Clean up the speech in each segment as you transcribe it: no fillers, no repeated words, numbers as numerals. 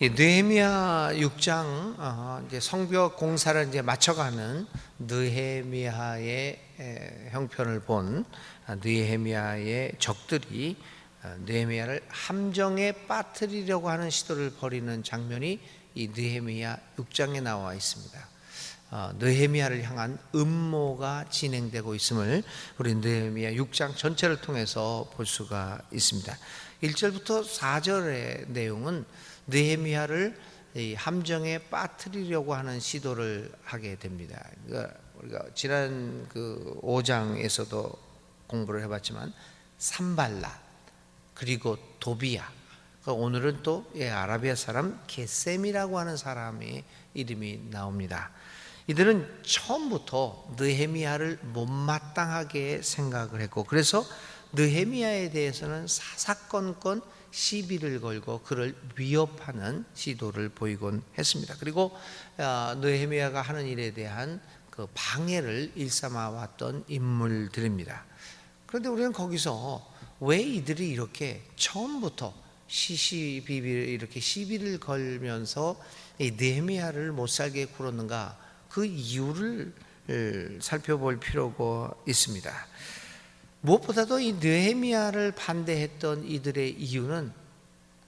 이 느헤미야 6장 이제 성벽 공사를 이제 맞춰가는 느헤미야의 형편을 본 느헤미야의 적들이 느헤미야를 함정에 빠뜨리려고 하는 시도를 벌이는 장면이 이 느헤미야 6장에 나와 있습니다. 느헤미야를 향한 음모가 진행되고 있음을 우리 느헤미야 6장 전체를 통해서 볼 수가 있습니다. 1절부터 4절의 내용은 느헤미야를 이 함정에 빠뜨리려고 하는 시도를 하게 됩니다. 우리가 지난 그 5장에서도 공부를 해봤지만 산발랏 그리고 도비야, 오늘은 또 아라비아 사람 게셈이라고 하는 사람의 이름이 나옵니다. 이들은 처음부터 느헤미야를 못마땅하게 생각을 했고, 그래서 느헤미야에 대해서는 사사건건 시비를 걸고 그를 위협하는 시도를 보이곤 했습니다. 그리고 느헤미야가 하는 일에 대한 그 방해를 일삼아 왔던 인물들입니다. 그런데 우리는 거기서 왜 이들이 이렇게 처음부터 시시비비를 이렇게 시비를 걸면서 이 느헤미야를 못살게 굴었는가, 그 이유를 살펴볼 필요가 있습니다. 무엇보다도 이 느헤미야를 반대했던 이들의 이유는,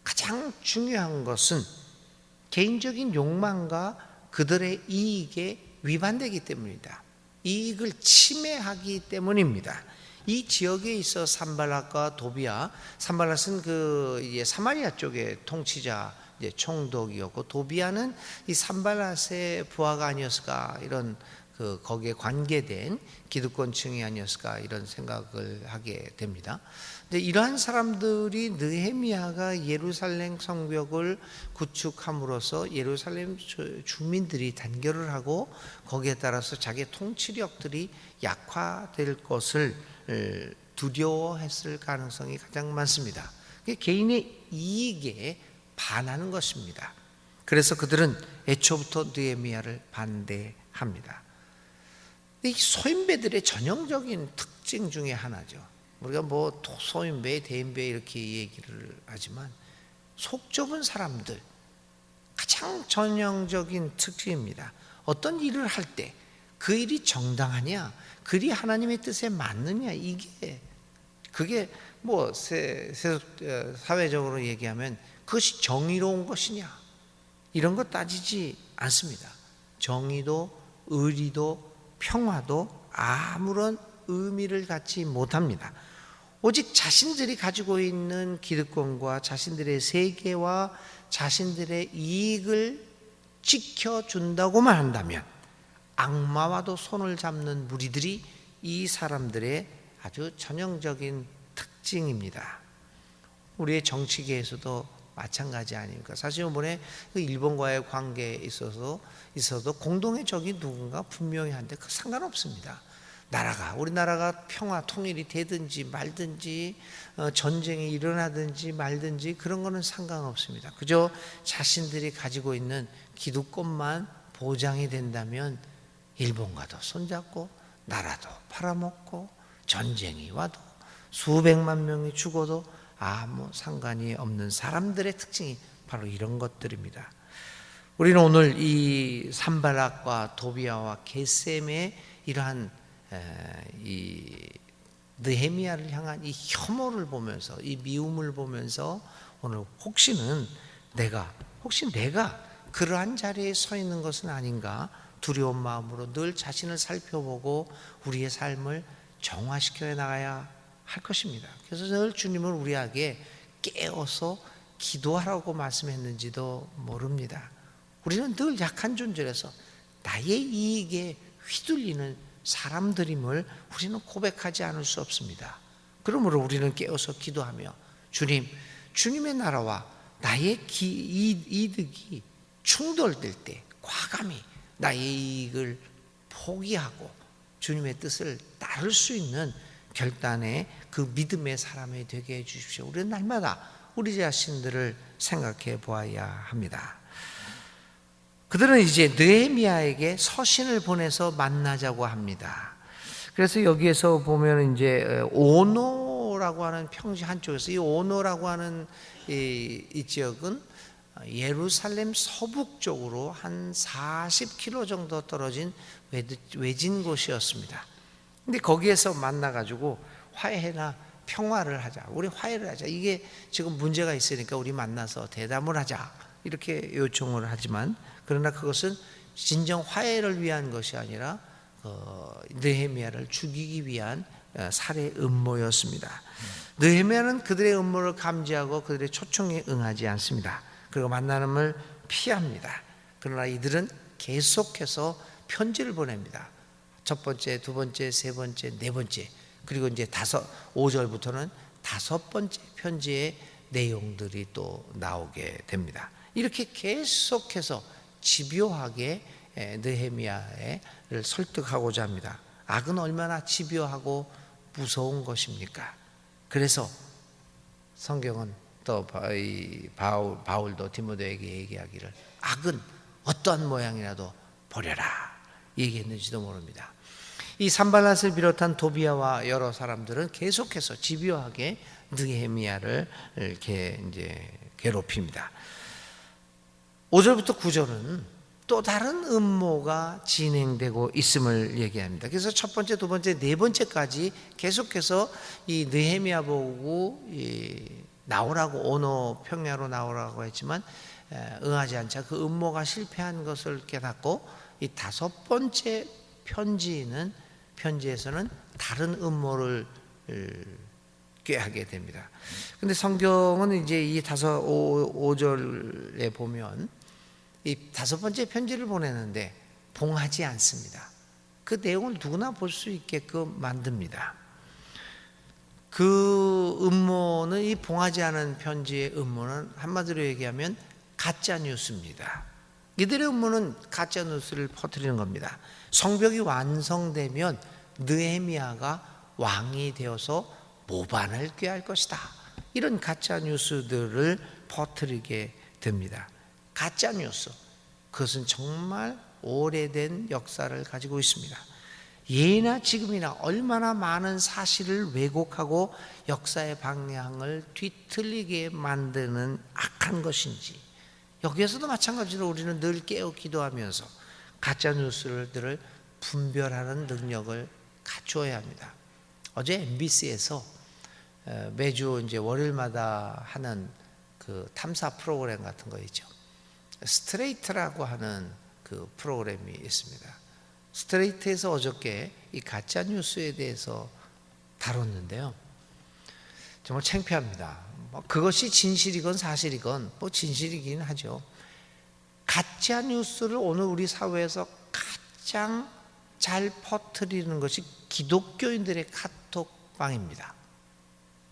가장 중요한 것은 개인적인 욕망과 그들의 이익에 위반되기 때문입니다. 이익을 침해하기 때문입니다. 이 지역에 있어 산발랏과 도비야, 산발랏은 그 사마리아 쪽의 통치자 총독이었고, 도비야는 이 산발랏의 부하가 아니었을까, 이런 그 거기에 관계된 기득권층이 아니었을까, 이런 생각을 하게 됩니다. 근데 이러한 사람들이 느헤미야가 예루살렘 성벽을 구축함으로써 예루살렘 주민들이 단결을 하고 거기에 따라서 자기의 통치력들이 약화될 것을 두려워했을 가능성이 가장 많습니다. 개인의 이익에 반하는 것입니다. 그래서 그들은 애초부터 느헤미야를 반대합니다. 이 소인배들의 전형적인 특징 중에 하나죠. 우리가 뭐 소인배, 대인배 이렇게 얘기를 하지만 속 좁은 사람들 가장 전형적인 특징입니다. 어떤 일을 할 때 그 일이 정당하냐, 그 일이 하나님의 뜻에 맞느냐, 그게 뭐 사회적으로 얘기하면 그것이 정의로운 것이냐, 이런 거 따지지 않습니다. 정의도 의리도 평화도 아무런 의미를 갖지 못합니다. 오직 자신들이 가지고 있는 기득권과 자신들의 세계와 자신들의 이익을 지켜준다고만 한다면 악마와도 손을 잡는 무리들이 이 사람들의 아주 전형적인 특징입니다. 우리의 정치계에서도 마찬가지 아닙니까? 사실 이번에 일본과의 관계에 있어도 공동의 적이 누군가 분명히 한데 그 상관없습니다. 우리나라가 평화 통일이 되든지 말든지 전쟁이 일어나든지 말든지 그런 거는 상관없습니다. 그저 자신들이 가지고 있는 기득권만 보장이 된다면 일본과도 손잡고 나라도 팔아먹고 전쟁이 와도 수백만 명이 죽어도 아무 상관이 없는 사람들의 특징이 바로 이런 것들입니다. 우리는 오늘 이 산발랏과 도비야와 게셈의 이러한 이 느헤미야를 향한 이 혐오를 보면서, 이 미움을 보면서 오늘 혹시 내가 그러한 자리에 서 있는 것은 아닌가 두려운 마음으로 늘 자신을 살펴보고 우리의 삶을 정화시켜 나가야 할 것입니다. 그래서 늘 주님은 우리에게 깨어서 기도하라고 말씀했는지도 모릅니다. 우리는 늘 약한 존재라서 나의 이익에 휘둘리는 사람들임을 우리는 고백하지 않을 수 없습니다. 그러므로 우리는 깨어서 기도하며 주님의 나라와 나의 이득이 충돌될 때 과감히 나의 이익을 포기하고 주님의 뜻을 따를 수 있는 결단의 그 믿음의 사람이 되게 해주십시오. 우리는 날마다 우리 자신들을 생각해 보아야 합니다. 그들은 이제 느헤미야에게 서신을 보내서 만나자고 합니다. 그래서 여기에서 보면 이제 오노라고 하는 평지 한쪽에서, 이 오노라고 하는 이 지역은 예루살렘 서북쪽으로 한 40km 정도 떨어진 외진 곳이었습니다. 근데 거기에서 만나가지고 화해나 평화를 하자, 우리 화해를 하자, 이게 지금 문제가 있으니까 우리 만나서 대담을 하자, 이렇게 요청을 하지만, 그러나 그것은 진정 화해를 위한 것이 아니라 느헤미야를 죽이기 위한 살해 음모였습니다. 느헤미야는 그들의 음모를 감지하고 그들의 초청에 응하지 않습니다. 그리고 만남을 피합니다. 그러나 이들은 계속해서 편지를 보냅니다. 첫 번째, 두 번째, 세 번째, 네 번째, 그리고 이제 5절부터는 5번째 편지의 내용들이 또 나오게 됩니다. 이렇게 계속해서 집요하게 느헤미야를 설득하고자 합니다. 악은 얼마나 집요하고 무서운 것입니까? 그래서 성경은 또 바울도 디모데에게 얘기하기를 악은 어떠한 모양이라도 버려라 얘기했는지도 모릅니다. 이 산발랏을 비롯한 도비아와 여러 사람들은 계속해서 집요하게 느헤미야를 이렇게 이제 괴롭힙니다. 5절부터 9절은 또 다른 음모가 진행되고 있음을 얘기합니다. 그래서 첫 번째, 두 번째, 네 번째까지 계속해서 이 느헤미야 보고 나오라고, 오노 평야로 나오라고 했지만 응하지 않자 그 음모가 실패한 것을 깨닫고 이 5번째 편지에서는 다른 음모를 꾀하게 됩니다. 근데 성경은 이제 이 5절에 보면 이 5번째 편지를 보내는데 봉하지 않습니다. 그 내용을 누구나 볼 수 있게끔 만듭니다. 그 음모는, 이 봉하지 않은 편지의 음모는 한마디로 얘기하면 가짜 뉴스입니다. 이들의 음모는 가짜 뉴스를 퍼뜨리는 겁니다. 성벽이 완성되면 느헤미야가 왕이 되어서 모반을 꾀할 것이다, 이런 가짜 뉴스들을 퍼뜨리게 됩니다. 가짜 뉴스, 그것은 정말 오래된 역사를 가지고 있습니다. 예나 지금이나 얼마나 많은 사실을 왜곡하고 역사의 방향을 뒤틀리게 만드는 악한 것인지, 여기에서도 마찬가지로 우리는 늘 깨어 기도하면서 가짜 뉴스들을 분별하는 능력을 갖추어야 합니다. 어제 MBC에서 매주 이제 월요일마다 하는 그 탐사 프로그램 같은 거 있죠. 스트레이트라고 하는 그 프로그램이 있습니다. 스트레이트에서 어저께 이 가짜 뉴스에 대해서 다뤘는데요. 정말 창피합니다. 그것이 진실이건 사실이건 진실이긴 하죠. 가짜 뉴스를 오늘 우리 사회에서 가장 잘 퍼뜨리는 것이 기독교인들의 카톡방입니다.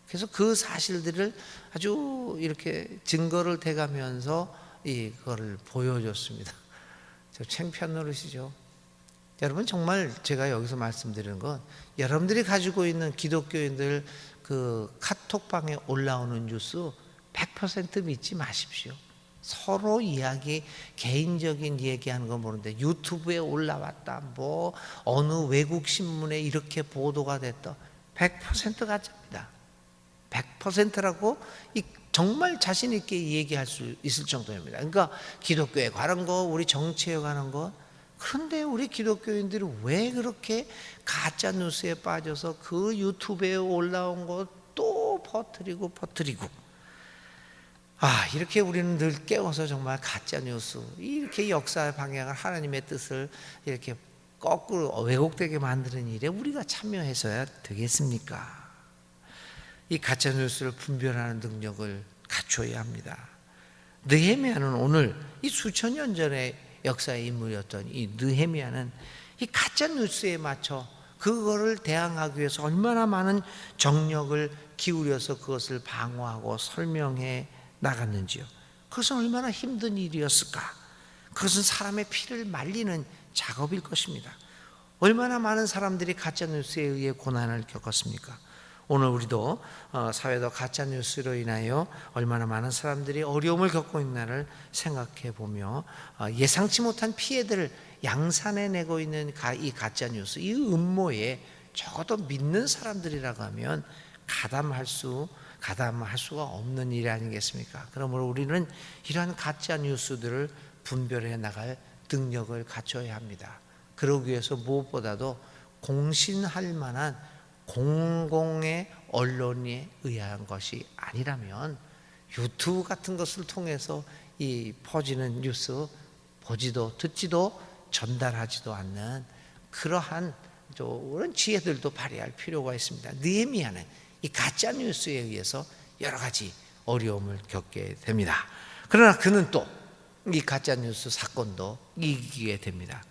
그래서 그 사실들을 아주 이렇게 증거를 대가면서 이거를 보여줬습니다. 저 창피한 노릇이죠. 여러분, 정말 제가 여기서 말씀드리는 건, 여러분들이 가지고 있는 기독교인들 그 카톡방에 올라오는 뉴스 100% 믿지 마십시오. 서로 개인적인 얘기하는 건 모르는데 유튜브에 올라왔다, 어느 외국 신문에 이렇게 보도가 됐다, 100% 가짜입니다. 100%라고 정말 자신 있게 얘기할 수 있을 정도입니다. 그러니까 기독교에 관한 거, 우리 정치에 관한 거. 그런데 우리 기독교인들이 왜 그렇게 가짜 뉴스에 빠져서 그 유튜브에 올라온 거 또 퍼뜨리고 이렇게 우리는 늘 깨워서 정말 가짜 뉴스, 이렇게 역사의 방향을, 하나님의 뜻을 이렇게 거꾸로 왜곡되게 만드는 일에 우리가 참여해서야 되겠습니까? 이 가짜 뉴스를 분별하는 능력을 갖춰야 합니다. 느헤미야는 오늘 이 수천 년 전의 역사의 인물이었던 이 느헤미야는 이 가짜 뉴스에 맞춰 그거를 대항하기 위해서 얼마나 많은 정력을 기울여서 그것을 방어하고 설명해 나갔는지요. 그것은 얼마나 힘든 일이었을까? 그것은 사람의 피를 말리는 작업일 것입니다. 얼마나 많은 사람들이 가짜 뉴스에 의해 고난을 겪었습니까? 오늘 우리도 사회도 가짜 뉴스로 인하여 얼마나 많은 사람들이 어려움을 겪고 있나를 생각해 보며 예상치 못한 피해들을 양산해내고 있는 이 가짜 뉴스, 이 음모에 적어도 믿는 사람들이라고 하면 가담할 수가 없는 일이 아니겠습니까? 그러므로 우리는 이러한 가짜 뉴스들을 분별해 나갈 능력을 갖춰야 합니다. 그러기 위해서 무엇보다도 공신할 만한 공공의 언론에 의한 것이 아니라면 유튜브 같은 것을 통해서 이 퍼지는 뉴스 보지도 듣지도 전달하지도 않는 그러한 그런 지혜들도 발휘할 필요가 있습니다. 느헤미야는 이 가짜 뉴스에 의해서 여러 가지 어려움을 겪게 됩니다. 그러나 그는 또 이 가짜 뉴스 사건도 이기게 됩니다.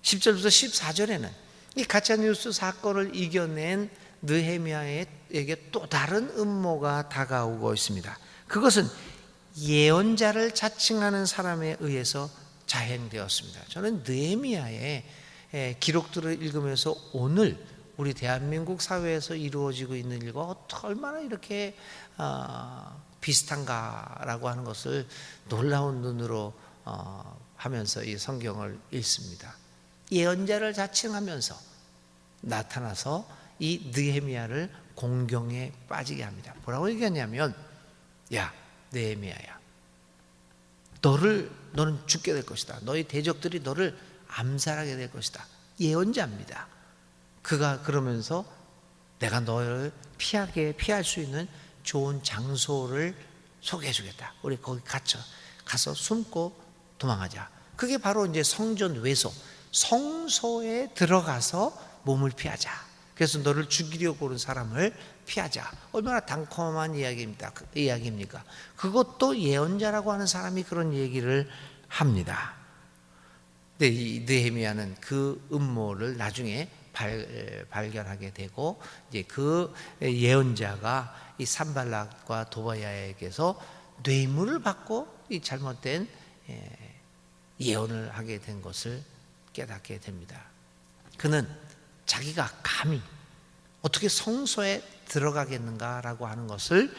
10절부터 14절에는 이 가짜 뉴스 사건을 이겨낸 느헤미야에게 또 다른 음모가 다가오고 있습니다. 그것은 예언자를 자칭하는 사람에 의해서 자행되었습니다. 저는 느헤미야의 기록들을 읽으면서 오늘 우리 대한민국 사회에서 이루어지고 있는 일과 얼마나 이렇게 비슷한가라고 하는 것을 놀라운 눈으로 하면서 이 성경을 읽습니다. 예언자를 자칭하면서 나타나서 이 느헤미야를 공경에 빠지게 합니다. 뭐라고 얘기하냐면, 야 느헤미야야, 너는 죽게 될 것이다. 너희 대적들이 너를 암살하게 될 것이다. 예언자입니다. 그가 그러면서 내가 너를 피할 수 있는 좋은 장소를 소개해 주겠다. 우리 거기 가서 숨고 도망하자. 그게 바로 이제 성전 외소, 성소에 들어가서 몸을 피하자. 그래서 너를 죽이려고 오는 사람을 피하자. 얼마나 단콤한 이야기입니까? 그것도 예언자라고 하는 사람이 그런 얘기를 합니다. 근데 이 느헤미야는 그 음모를 나중에 발견하게 되고, 이제 그 예언자가 이 산발락과 도바야에게서 뇌물을 받고 이 잘못된 예언을 하게 된 것을 깨닫게 됩니다. 그는 자기가 감히 어떻게 성소에 들어가겠는가라고 하는 것을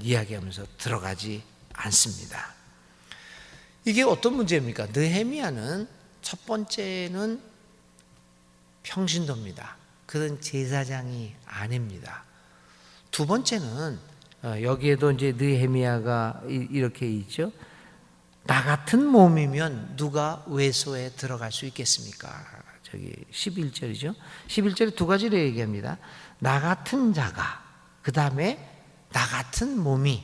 이야기하면서 들어가지 않습니다. 이게 어떤 문제입니까? 느헤미야는 첫 번째는 평신도입니다. 그는 제사장이 아닙니다. 두 번째는 여기에도 이제 느헤미야가 이렇게 있죠. 나 같은 몸이면 누가 외소에 들어갈 수 있겠습니까? 저기 11절이죠. 11절에 두 가지를 얘기합니다. 나 같은 자가, 그 다음에 나 같은 몸이.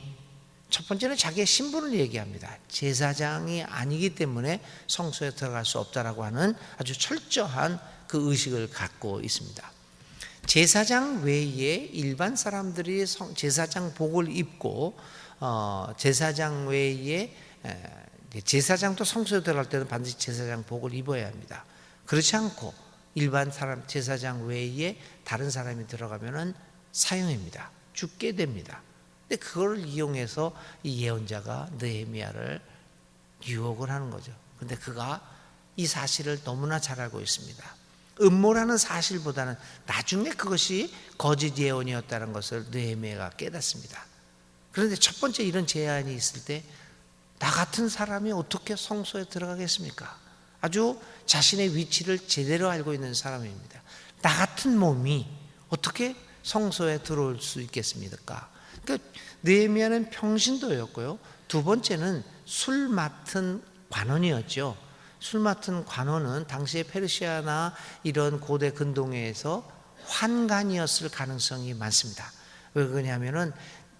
첫 번째는 자기의 신분을 얘기합니다. 제사장이 아니기 때문에 성소에 들어갈 수 없다라고 하는 아주 철저한 그 의식을 갖고 있습니다. 제사장 외에 일반 사람들이 제사장복을 입고 제사장 외에 제사장도 성소에 들어갈 때는 반드시 제사장복을 입어야 합니다. 그렇지 않고 일반 사람 제사장 외에 다른 사람이 들어가면은 사형입니다. 죽게 됩니다. 근데 그걸 이용해서 이 예언자가 느헤미야를 유혹을 하는 거죠. 근데 그가 이 사실을 너무나 잘 알고 있습니다. 음모라는 사실보다는 나중에 그것이 거짓 예언이었다는 것을 느헤미야가 깨닫습니다. 그런데 첫 번째 이런 제안이 있을 때 나 같은 사람이 어떻게 성소에 들어가겠습니까? 아주 자신의 위치를 제대로 알고 있는 사람입니다. 나 같은 몸이 어떻게 성소에 들어올 수 있겠습니까? 그러니까 느헤미야는 평신도였고요. 두 번째는 술 맡은 관원이었죠. 술 맡은 관원은 당시의 페르시아나 이런 고대 근동에서 환관이었을 가능성이 많습니다. 왜 그러냐면은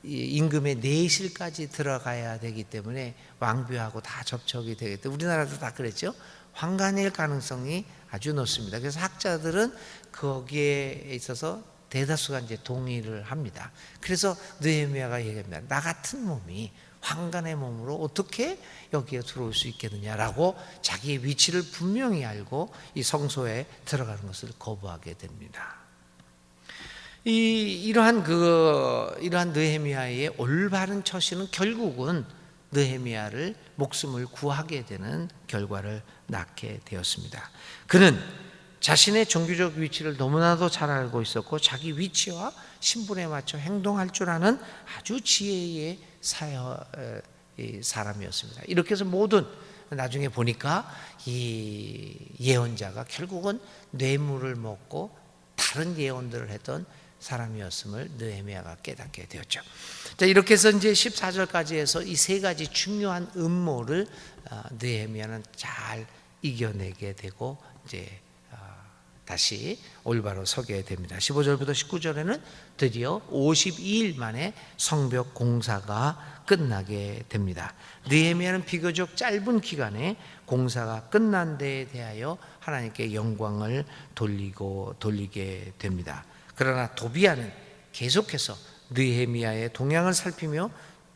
임금의 내실까지 들어가야 되기 때문에 왕비하고 다 접촉이 되기 때문에 우리나라도 다 그랬죠. 환관일 가능성이 아주 높습니다. 그래서 학자들은 거기에 있어서 대다수가 이제 동의를 합니다. 그래서 느헤미야가 얘기합니다. 나 같은 몸이 환관의 몸으로 어떻게 여기에 들어올 수 있겠느냐라고 자기의 위치를 분명히 알고 이 성소에 들어가는 것을 거부하게 됩니다. 이러한 느헤미야의 올바른 처신은 결국은 느헤미야를 목숨을 구하게 되는 결과를 낳게 되었습니다. 그는 자신의 종교적 위치를 너무나도 잘 알고 있었고 자기 위치와 신분에 맞춰 행동할 줄 아는 아주 지혜의 사람이었습니다. 이렇게 해서 모든 나중에 보니까 이 예언자가 결국은 뇌물을 먹고 다른 예언들을 했던 사람이었음을 느헤미야가 깨닫게 되었죠. 자, 이렇게 해서 이제 14절까지 해서 이 세 가지 중요한 음모를 느헤미야는 잘 이겨내게 되고 이제 다시 올바로 서게 됩니다. 15절부터 19절에는 드디어 52일 만에 성벽 공사가 끝나게 됩니다. 느헤미야는 비교적 짧은 기간에 공사가 끝난 데에 대하여 하나님께 영광을 돌리게 됩니다. 그러나 도비야는 계속해서 느헤미야의 동향을 살피며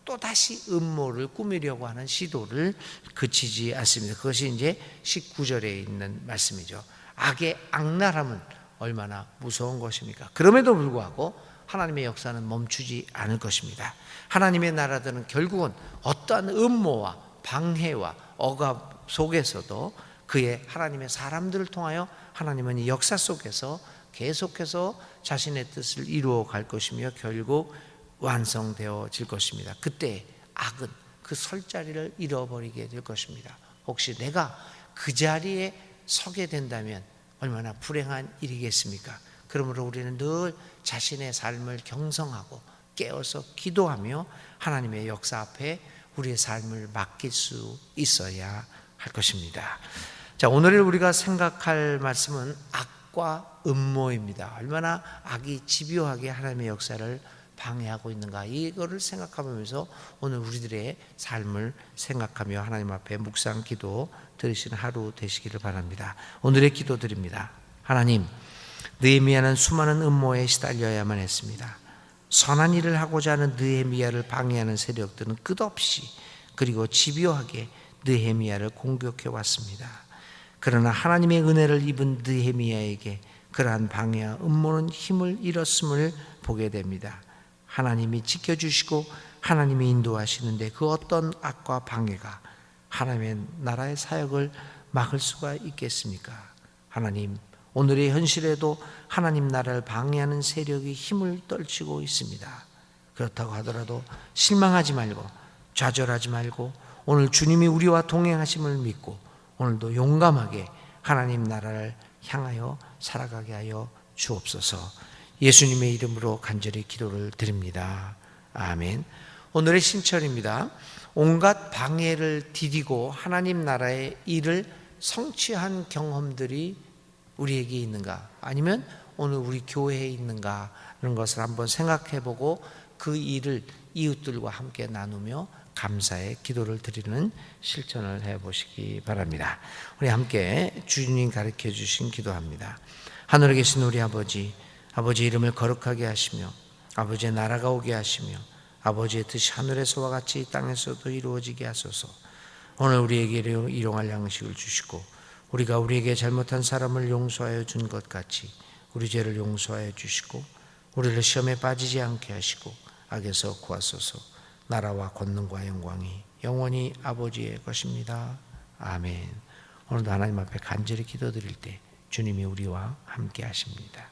또다시 음모를 꾸미려고 하는 시도를 그치지 않습니다. 그것이 이제 19절에 있는 말씀이죠. 악의 악랄함은 얼마나 무서운 것입니까? 그럼에도 불구하고 하나님의 역사는 멈추지 않을 것입니다. 하나님의 나라들은 결국은 어떠한 음모와 방해와 억압 속에서도 그의 하나님의 사람들을 통하여 하나님은 이 역사 속에서 계속해서 자신의 뜻을 이루어 갈 것이며 결국 완성되어질 것입니다. 그때 악은 그 설 자리를 잃어버리게 될 것입니다. 혹시 내가 그 자리에 서게 된다면 얼마나 불행한 일이겠습니까? 그러므로 우리는 늘 자신의 삶을 경성하고 깨어서 기도하며 하나님의 역사 앞에 우리의 삶을 맡길 수 있어야 할 것입니다. 자, 오늘 우리가 생각할 말씀은 악과 음모입니다. 얼마나 악이 집요하게 하나님의 역사를 방해하고 있는가, 이거를 생각하면서 오늘 우리들의 삶을 생각하며 하나님 앞에 묵상 기도 드리시는 하루 되시기를 바랍니다. 오늘의 기도 드립니다. 하나님, 느헤미야는 수많은 음모에 시달려야만 했습니다. 선한 일을 하고자 하는 느헤미야를 방해하는 세력들은 끝없이 그리고 집요하게 느헤미야를 공격해 왔습니다. 그러나 하나님의 은혜를 입은 느헤미야에게 그러한 방해와 음모는 힘을 잃었음을 보게 됩니다. 하나님이 지켜주시고 하나님이 인도하시는데 그 어떤 악과 방해가 하나님의 나라의 사역을 막을 수가 있겠습니까? 하나님, 오늘의 현실에도 하나님 나라를 방해하는 세력이 힘을 떨치고 있습니다. 그렇다고 하더라도 실망하지 말고 좌절하지 말고 오늘 주님이 우리와 동행하심을 믿고 오늘도 용감하게 하나님 나라를 향하여 살아가게 하여 주옵소서. 예수님의 이름으로 간절히 기도를 드립니다. 아멘. 오늘의 신철입니다. 온갖 방해를 디디고 하나님 나라의 일을 성취한 경험들이 우리에게 있는가, 아니면 오늘 우리 교회에 있는가 하는 것을 한번 생각해보고 그 일을 이웃들과 함께 나누며 감사의 기도를 드리는 실천을 해보시기 바랍니다. 우리 함께 주님 가르쳐 주신 기도합니다. 하늘에 계신 우리 아버지, 아버지 이름을 거룩하게 하시며 아버지의 나라가 오게 하시며 아버지의 뜻이 하늘에서와 같이 이 땅에서도 이루어지게 하소서. 오늘 우리에게 일용할 양식을 주시고 우리가 우리에게 잘못한 사람을 용서하여 준 것 같이 우리 죄를 용서하여 주시고 우리를 시험에 빠지지 않게 하시고 악에서 구하소서. 나라와 권능과 영광이 영원히 아버지의 것입니다. 아멘. 오늘도 하나님 앞에 간절히 기도드릴 때 주님이 우리와 함께 하십니다.